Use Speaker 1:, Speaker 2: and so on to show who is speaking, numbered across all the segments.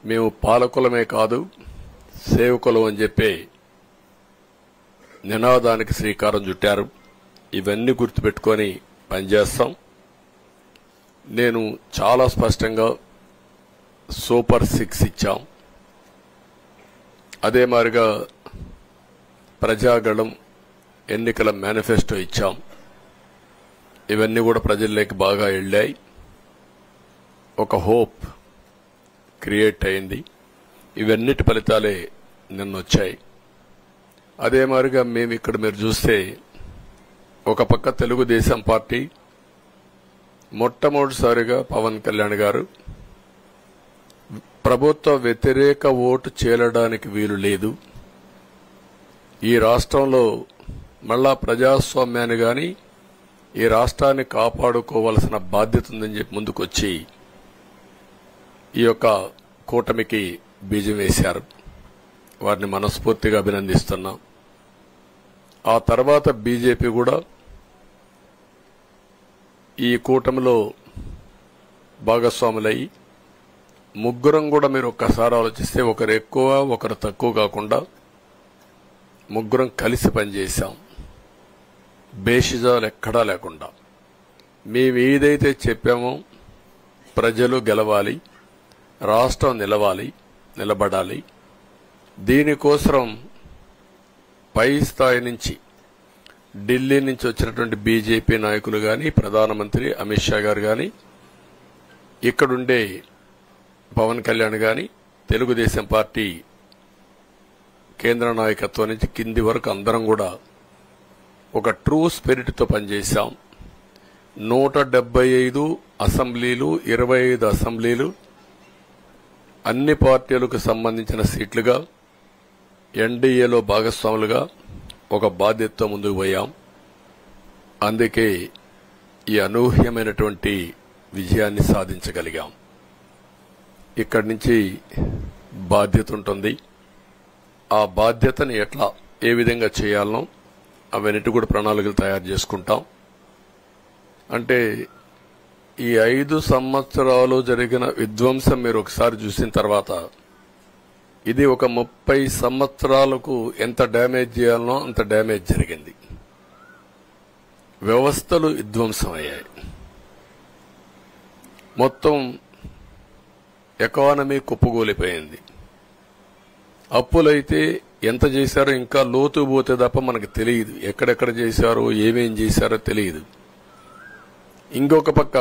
Speaker 1: మేము పాలకులమే కాదు సేవకులం అని చెప్పి నినాదానికి శ్రీకారం చుట్టారు. ఇవన్నీ గుర్తుపెట్టుకొని పనిచేస్తాం. నేను చాలా స్పష్టంగా సూపర్ 6 ఇచ్చాం. అదే మాదిరిగా ప్రజాగళం ఎన్నికల మేనిఫెస్టో ఇచ్చాం. ఇవన్నీ కూడా ప్రజల్లోకి బాగా వెళ్ళాయి. ఒక హోప్ క్రియేట్ అయింది. ఇవన్నిటి ఫలితాలే నిన్న వచ్చాయి. అదే మాదిరిగా మేము ఇక్కడ మీరు చూస్తే ఒక పక్క తెలుగుదేశం పార్టీ మొట్టమొదటిసారిగా పవన్ కళ్యాణ్ గారు ప్రభుత్వ వ్యతిరేక ఓటు చేరడానికి వీలు లేదు, ఈ రాష్ట్రంలో మళ్ళా ప్రజాస్వామ్యాన్ని గాని ఈ రాష్ట్రాన్ని కాపాడుకోవాల్సిన బాధ్యత ఉందని చెప్పి ముందుకొచ్చి ఈ యొక్క కూటమికి బీజం వేశారు. వారిని మనస్ఫూర్తిగా అభినందిస్తున్నాం. ఆ తర్వాత బీజేపీ కూడా ఈ కూటమిలో భాగస్వాములై ముగ్గురం కూడా మీరు ఒక్కసారి ఆలోచిస్తే ఒకరు ఎక్కువ ఒకరు తక్కువ కాకుండా ముగ్గురం కలిసి పనిచేశాం. బేషిజాలు ఎక్కడా లేకుండా మేము ఏదైతే చెప్పామో ప్రజలు గెలవాలి, రాష్ట్రం నిలబడాలి, దీనికోసం పై స్థాయి నుంచి ఢిల్లీ నుంచి వచ్చినటువంటి బీజేపీ నాయకులు గాని ప్రధానమంత్రి అమిత్ షా గారు గాని ఇక్కడుండే పవన్ కళ్యాణ్ గాని తెలుగుదేశం పార్టీ కేంద్ర నాయకత్వం నుంచి కింది వరకు అందరం కూడా ఒక ట్రూ స్పిరిట్ తో పనిచేశాం. 175 అసెంబ్లీలు 25 అసెంబ్లీలు అన్ని పార్టీలకు సంబంధించిన సీట్లుగా ఎన్డీఏలో భాగస్వాములుగా ఒక బాధ్యతతో ముందుకు పోయాం. అందుకే ఈ అనూహ్యమైనటువంటి విజయాన్ని సాధించగలిగాం. ఇక్కడి నుంచి బాధ్యత ఉంటుంది. ఆ బాధ్యతని ఏ విధంగా చేయాలనో అవన్నిటి కూడా ప్రణాళికలు తయారు చేసుకుంటాం. అంటే ఈ 5 సంవత్సరాలు జరిగిన విధ్వంసం మీరు ఒకసారి చూసిన తర్వాత ఇది ఒక 30 సంవత్సరాలకు ఎంత డ్యామేజ్ చేయాలనో అంత డ్యామేజ్ జరిగింది. వ్యవస్థలు విధ్వంసమయ్యాయి. మొత్తం ఎకానమీ కుప్పగూలిపోయింది. అప్పులైతే ఎంత చేశారో ఇంకా లోతు పోతే తప్ప మనకు తెలియదు. ఎక్కడెక్కడ చేశారో ఏమేం చేశారో తెలియదు. ఇంకొక పక్క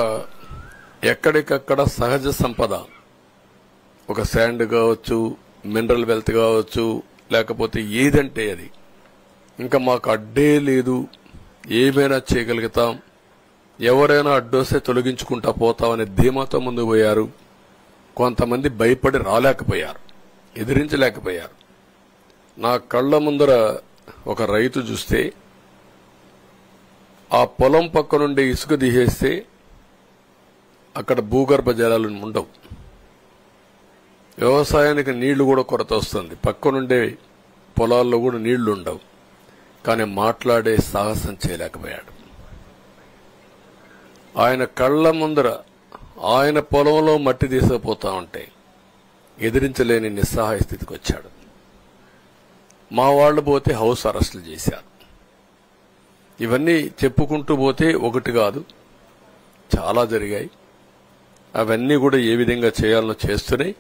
Speaker 1: ఎక్కడికక్కడ సహజ సంపద, ఒక శాండ్ కావచ్చు, మినరల్ వెల్త్ కావచ్చు, లేకపోతే ఏదంటే అది ఇంకా మాకు అడ్డే లేదు, ఏమైనా చేయగలుగుతాం, ఎవరైనా అడ్డొస్తే తొలగించుకుంటా పోతామనే ధీమాతో ముందుకు పోయారు. కొంతమంది భయపడి రాలేకపోయారు, ఎదిరించలేకపోయారు. నా కళ్ల ముందర ఒక రైతు చూస్తే ఆ పొలం పక్క నుండి ఇసుక తీసేస్తే అక్కడ భూగర్భ జలాలు ఉండవు. వ్యవసాయానికి నీళ్లు కూడా కొరత వస్తుంది. పక్క నుండే పొలాల్లో కూడా నీళ్లు ఉండవు. కానీ మాట్లాడే సాహసం చేయలేకపోయాడు. ఆయన కళ్ల ముందర ఆయన పొలంలో మట్టి తీసుకుపోతా ఉంటే ఎదిరించలేని నిస్సహాయ స్థితికి వచ్చాడు. మా వాళ్లు పోతే హౌస్ అరెస్టులు చేశారు. ఇవన్నీ చెప్పుకుంటూ పోతే ఒకటి కాదు, చాలా జరిగాయి. అవన్నీ కూడా ఏ విధంగా చేయాలనో చేస్తున్నాయి.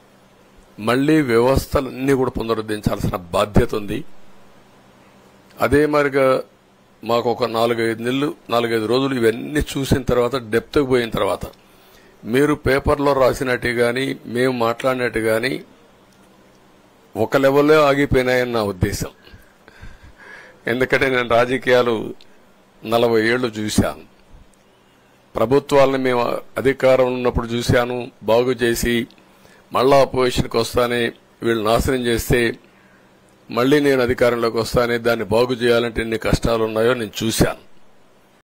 Speaker 1: మళ్లీ వ్యవస్థలన్నీ కూడా పునరుద్ధరించాల్సిన బాధ్యత ఉంది. అదే మరిగా మాకు ఒక 4-5 రోజులు ఇవన్నీ చూసిన తర్వాత డెప్త్కి పోయిన తర్వాత మీరు పేపర్లో రాసినట్టు గాని మేము మాట్లాడినట్టు గాని ఒక లెవెల్లో ఆగిపోయినాయని నా ఉద్దేశం. ఎందుకంటే నేను రాజకీయాలు 40 ఏళ్లు చూశాను. ప్రభుత్వాలను మేము అధికారం ఉన్నప్పుడు చూశాను, బాగు చేసి మళ్ళా అపోజిషన్కి వస్తానే వీళ్ళు నాశనం చేస్తే మళ్లీ నేను అధికారంలోకి వస్తానే దాన్ని బాగు చేయాలంటే ఎన్ని కష్టాలు ఉన్నాయో నేను చూశాను.